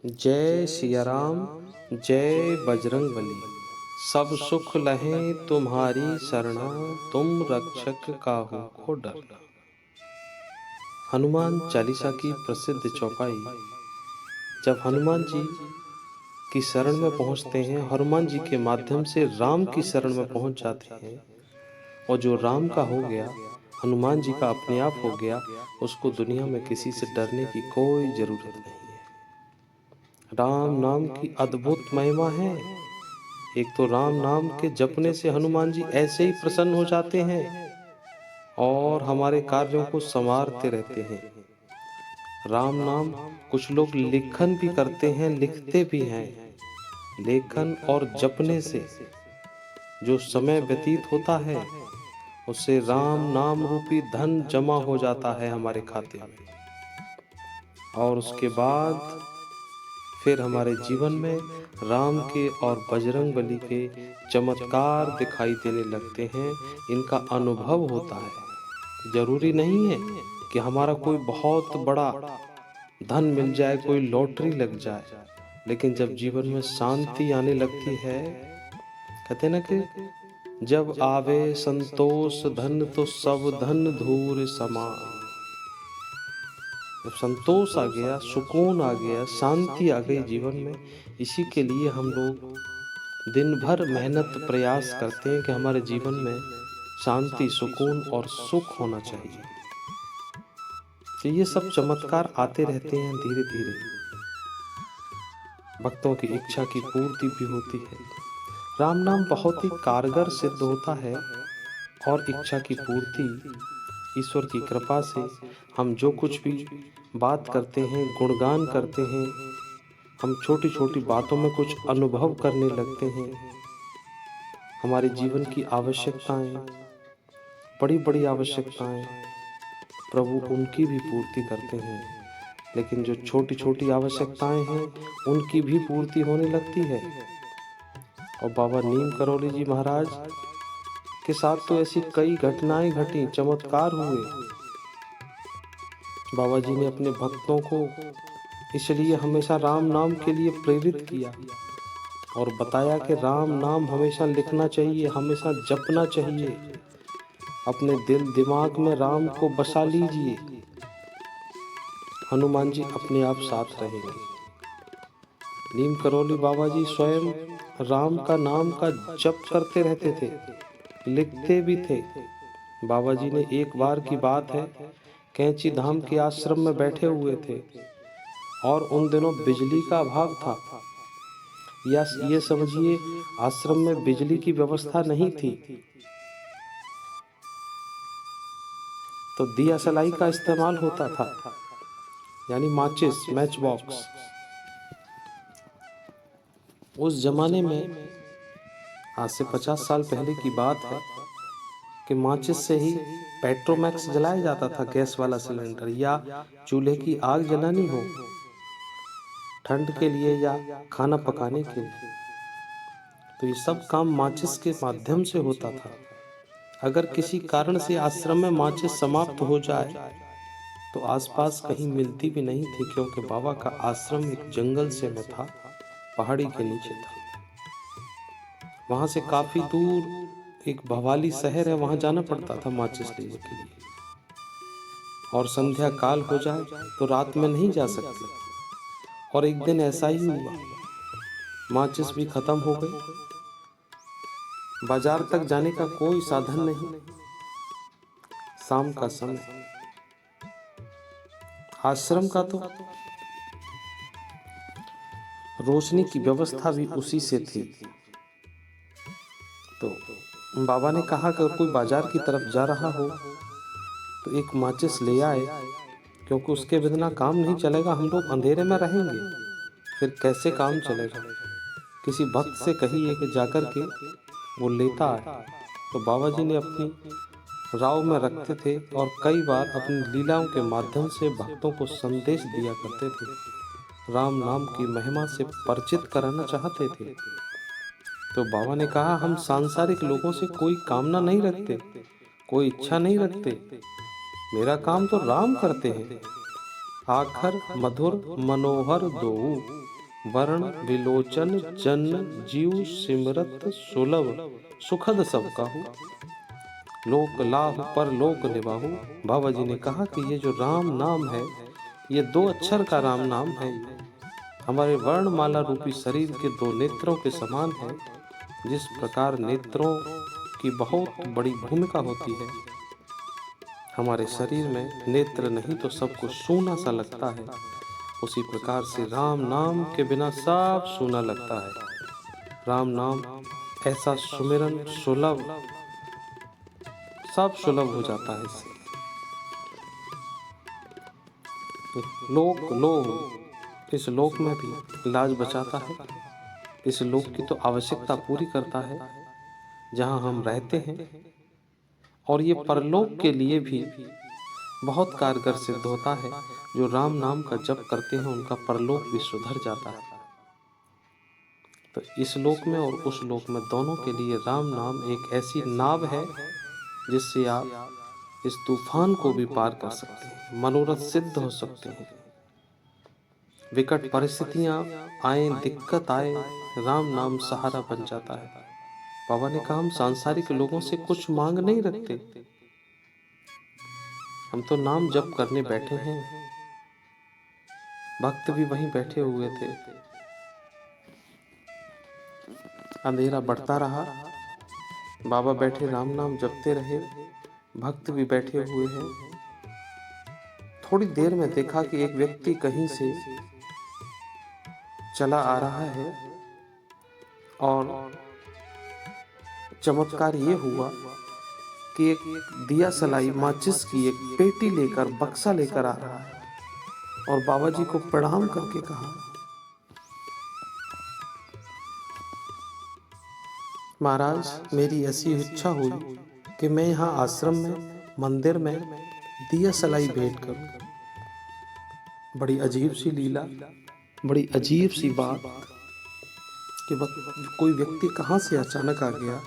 जय सिया राम, जय बजरंग बली। सब सुख लहें तुम्हारी शरणा, तुम रक्षक काहू को डरना। हनुमान चालीसा की प्रसिद्ध चौपाई। जब हनुमान जी की शरण में पहुंचते हैं, हनुमान जी के माध्यम से राम की शरण में पहुंच जाते हैं, और जो राम का हो गया, हनुमान जी का अपने आप हो गया, उसको दुनिया में किसी से डरने की कोई जरूरत नहीं है। राम नाम की अद्भुत महिमा है। एक तो राम नाम के जपने से हनुमान जी ऐसे ही प्रसन्न हो जाते हैं और हमारे कार्यों को संवारते रहते हैं। राम नाम कुछ लोग लिखन भी करते हैं, लिखते भी हैं। लेखन और जपने से जो समय व्यतीत होता है, उससे राम नाम रूपी धन जमा हो जाता है हमारे खाते में, और उसके बाद फिर हमारे जीवन में राम के और बजरंग बली के चमत्कार दिखाई देने लगते हैं। इनका अनुभव होता है। जरूरी नहीं है कि हमारा कोई बहुत बड़ा धन मिल जाए, कोई लॉटरी लग जाए, लेकिन जब जीवन में शांति आने लगती है, कहते ना कि जब आवे संतोष धन तो सब धन धूर समान। जब संतोष आ गया, सुकून आ गया, शांति आ गई जीवन में, इसी के लिए हम लोग दिन भर मेहनत प्रयास करते हैं कि हमारे जीवन में शांति, सुकून और सुख होना चाहिए। तो ये सब चमत्कार आते रहते हैं धीरे धीरे। भक्तों की इच्छा की पूर्ति भी होती है। राम नाम बहुत ही कारगर सिद्ध होता है, और इच्छा की पूर्ति ईश्वर की कृपा से हम जो कुछ भी बात करते हैं, गुणगान करते हैं, हम छोटी छोटी बातों में कुछ अनुभव करने लगते हैं। हमारे जीवन की आवश्यकताएं, बड़ी बड़ी आवश्यकताएं, प्रभु उनकी भी पूर्ति करते हैं। लेकिन जो छोटी छोटी आवश्यकताएं हैं, उनकी भी पूर्ति होने लगती है। और बाबा नीम करौली जी महाराज के साथ तो ऐसी कई घटनाएं घटी, चमत्कार हुए। बाबा जी ने अपने भक्तों को इसलिए हमेशा राम नाम के लिए प्रेरित किया और बताया कि राम नाम हमेशा लिखना चाहिए, हमेशा जपना चाहिए। अपने दिल दिमाग में राम को बसा लीजिए, हनुमान जी अपने आप साथ रहेंगे। नीम करौली बाबा जी स्वयं राम का नाम का जप करते रहते थे, लिखते भी थे। बाबा जी ने एक बार की बात है, कैंची धाम के आश्रम में बैठे हुए थे और उन दिनों बिजली का अभाव था, या ये समझिए आश्रम में बिजली की व्यवस्था नहीं थी। तो दिया सलाई का इस्तेमाल होता था, यानी माचिस, मैच बॉक्स। उस जमाने में आज से 50 साल पहले की बात है कि माचिस से ही पेट्रोमैक्स जलाया जाता था, गैस वाला सिलेंडर, या चूल्हे की आग जलानी हो ठंड के लिए या खाना पकाने के लिए, तो ये सब काम माचिस के माध्यम से होता था। अगर किसी कारण से आश्रम में माचिस समाप्त हो जाए तो आसपास कहीं मिलती भी नहीं थी, क्योंकि बाबा का आश्रम एक जंगल से में था, पहाड़ी के नीचे था। वहां से काफी दूर एक भवाली शहर है, वहां जाना पड़ता था माचिस लेने के लिए, और संध्या काल हो जाए तो रात में नहीं जा सकते। और एक दिन ऐसा ही हुआ, माचिस भी खत्म हो गई, बाजार तक जाने का कोई साधन नहीं, शाम का समय, आश्रम का तो रोशनी की व्यवस्था भी उसी से थी। तो बाबा ने कहा कि अगर कोई बाजार की तरफ जा रहा हो तो एक माचिस ले आए, क्योंकि उसके बिना काम नहीं चलेगा, हम लोग अंधेरे में रहेंगे, फिर कैसे काम चलेगा। किसी भक्त से कहिए कि जाकर के वो लेता है। तो बाबा जी ने अपनी राव में रखते थे और कई बार अपनी लीलाओं के माध्यम से भक्तों को संदेश दिया करते थे, राम नाम की महिमा से परिचित कराना चाहते थे। तो बाबा ने कहा, हम सांसारिक लोगों से कोई कामना नहीं रखते, कोई इच्छा नहीं रखते, मेरा काम तो राम करते हैं। आखर मधुर मनोहर दोऊ, वर्ण विलोचन जन जीव सिमरत सुलभ सुखद सब काहू, लोक लाभ पर लोक निभाहू। बाबा जी ने कहा कि ये जो राम नाम है, ये 2 अक्षर का राम नाम है। हमारे वर्णमाला रूपी शरीर के 2 नेत्रों के समान है। जिस प्रकार नेत्रों की बहुत बड़ी भूमिका होती है, हमारे शरीर में नेत्र नहीं तो सब कुछ सूना सा लगता है, उसी प्रकार से राम नाम के बिना सब सूना लगता है। राम नाम ऐसा सुमिरन सुलभ, सब सुलभ हो जाता है इससे। लोक लोभ इस लोक में भी लाज बचाता है, इस लोक की तो आवश्यकता पूरी करता है जहाँ हम रहते हैं, और ये परलोक के लिए भी बहुत कारगर सिद्ध होता है। जो राम नाम का जप करते हैं उनका परलोक भी सुधर जाता है। तो इस लोक में और उस लोक में दोनों के लिए राम नाम एक ऐसी नाव है जिससे आप इस तूफान को भी पार कर सकते हैं, मनोरथ सिद्ध हो सकते हैं। विकट परिस्थितियां आए, दिक्कत आए, राम नाम सहारा बन जाता है। बाबा ने कहा हम सांसारिक लोगों से कुछ मांग नहीं रखते, हम तो नाम जप करने बैठे हैं। भक्त भी वहीं बैठे हुए थे। अंधेरा बढ़ता रहा, बाबा बैठे राम नाम जपते रहे, भक्त भी बैठे हुए हैं। थोड़ी देर में देखा कि एक व्यक्ति कहीं से चला आ रहा है, और चमत्कार ये हुआ कि एक दिया सलाई माचिस की एक पेटी लेकर, बक्सा लेकर आ रहा है, और बाबा जी को प्रणाम करके कहा, महाराज मेरी ऐसी इच्छा हुई कि मैं यहाँ आश्रम में, मंदिर में दिया सलाई भेंट करूं। बड़ी अजीब सी लीला, बड़ी अजीब सी बात कि कोई व्यक्ति कहाँ से अचानक आ गया।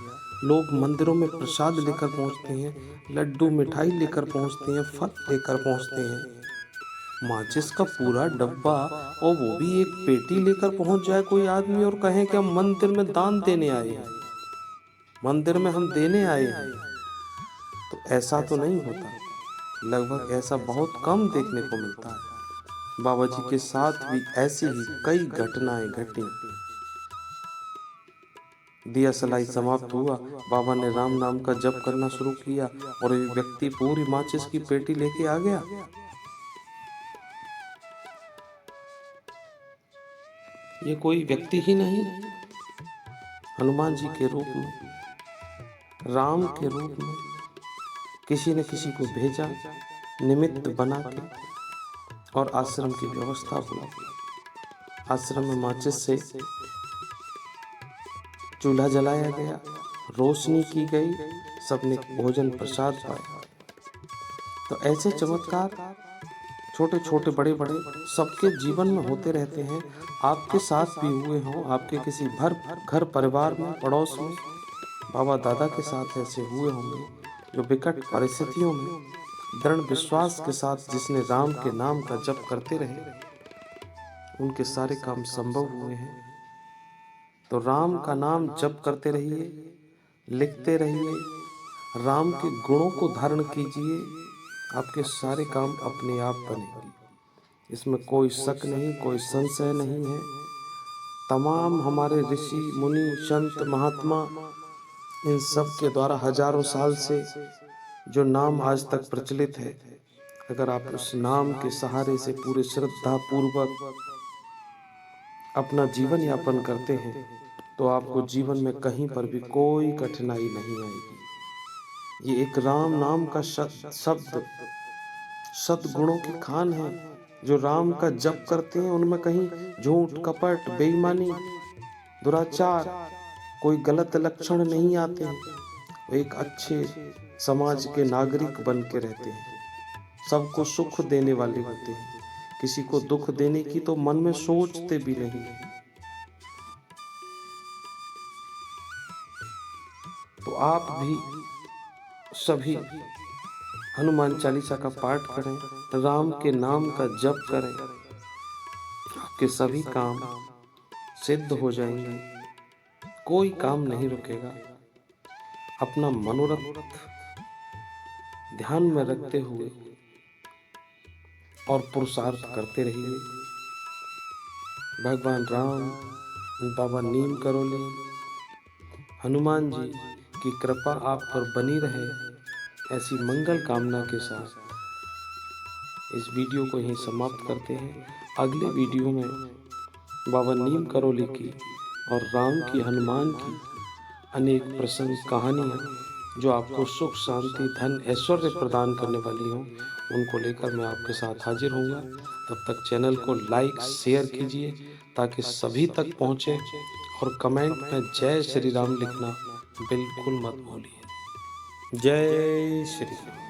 लोग मंदिरों में प्रसाद लेकर पहुँचते हैं, लड्डू मिठाई लेकर पहुँचते हैं, फल लेकर पहुँचते हैं। माचिस का पूरा डब्बा, और वो भी एक पेटी लेकर पहुँच जाए कोई आदमी और कहे कि हम मंदिर में दान देने आए हैं, मंदिर में हम देने आए हैं, तो ऐसा तो नहीं होता। लगभग ऐसा बहुत कम देखने को मिलता है। बाबा जी के साथ भी ऐसी ही कई घटनाएं घटी। दिया सलाई समाप्त हुआ, बाबा ने राम नाम का जप करना शुरू किया, और एक व्यक्ति पूरी माचिस की पेटी लेके आ गया। ये कोई व्यक्ति ही नहीं, हनुमान जी के रूप में, राम के रूप में किसी न किसी को भेजा, निमित्त बना के, और आश्रम की व्यवस्था हुई। आश्रम में माचिस से चूल्हा जलाया गया, रोशनी की गई, सबने भोजन प्रसाद पाया। तो ऐसे चमत्कार छोटे छोटे बड़े बड़े सबके जीवन में होते रहते हैं। आपके साथ भी हुए हों, आपके किसी घर परिवार में, पड़ोस में, बाबा दादा के साथ ऐसे हुए होंगे, जो विकट परिस्थितियों में दृढ़ विश्वास के साथ जिसने राम के नाम का जप करते रहे, उनके सारे काम संभव हुए हैं। तो राम का नाम जप करते रहिए, लिखते रहिए, राम के गुणों को धारण कीजिए, आपके सारे काम अपने आप बनेंगे। इसमें कोई शक नहीं, कोई संशय नहीं है। तमाम हमारे ऋषि मुनि संत महात्मा, इन सब के द्वारा हजारों साल से जो नाम आज तक प्रचलित है, अगर आप उस नाम के सहारे से पूरे श्रद्धा पूर्वक अपना जीवन यापन करते हैं, तो आपको जीवन में कहीं पर भी कोई कठिनाई नहीं आएगी। ये एक राम नाम का शब्द सद्गुणों की खान है। जो राम का जप करते हैं उनमें कहीं झूठ, कपट, बेईमानी, दुराचार, कोई गलत लक्षण नहीं आते हैं। वो एक अच्छे समाज के नागरिक बन के रहते हैं, सबको सुख देने वाले होते हैं, किसी को दुख देने की तो मन में सोचते भी नहीं। तो आप भी सभी हनुमान चालीसा का पाठ करें, राम के नाम का जप करें, आपके सभी काम सिद्ध हो जाएंगे। कोई काम नहीं रुकेगा। अपना मनोरथ ध्यान में रखते हुए और पुरुषार्थ करते रहिए। भगवान राम, बाबा नीम करोली, हनुमान जी की कृपा आप पर बनी रहे, ऐसी मंगल कामना के साथ इस वीडियो को यहीं समाप्त करते हैं। अगले वीडियो में बाबा नीम करोली की और राम की, हनुमान की अनेक प्रसंग कहानियाँ जो आपको सुख, शांति, धन, ऐश्वर्य प्रदान करने वाली हों, उनको लेकर मैं आपके साथ हाजिर होऊंगा। तब तक चैनल को लाइक, शेयर कीजिए ताकि सभी तक पहुँचे, और कमेंट में जय श्री राम लिखना बिल्कुल मत भूलिए। जय श्री राम।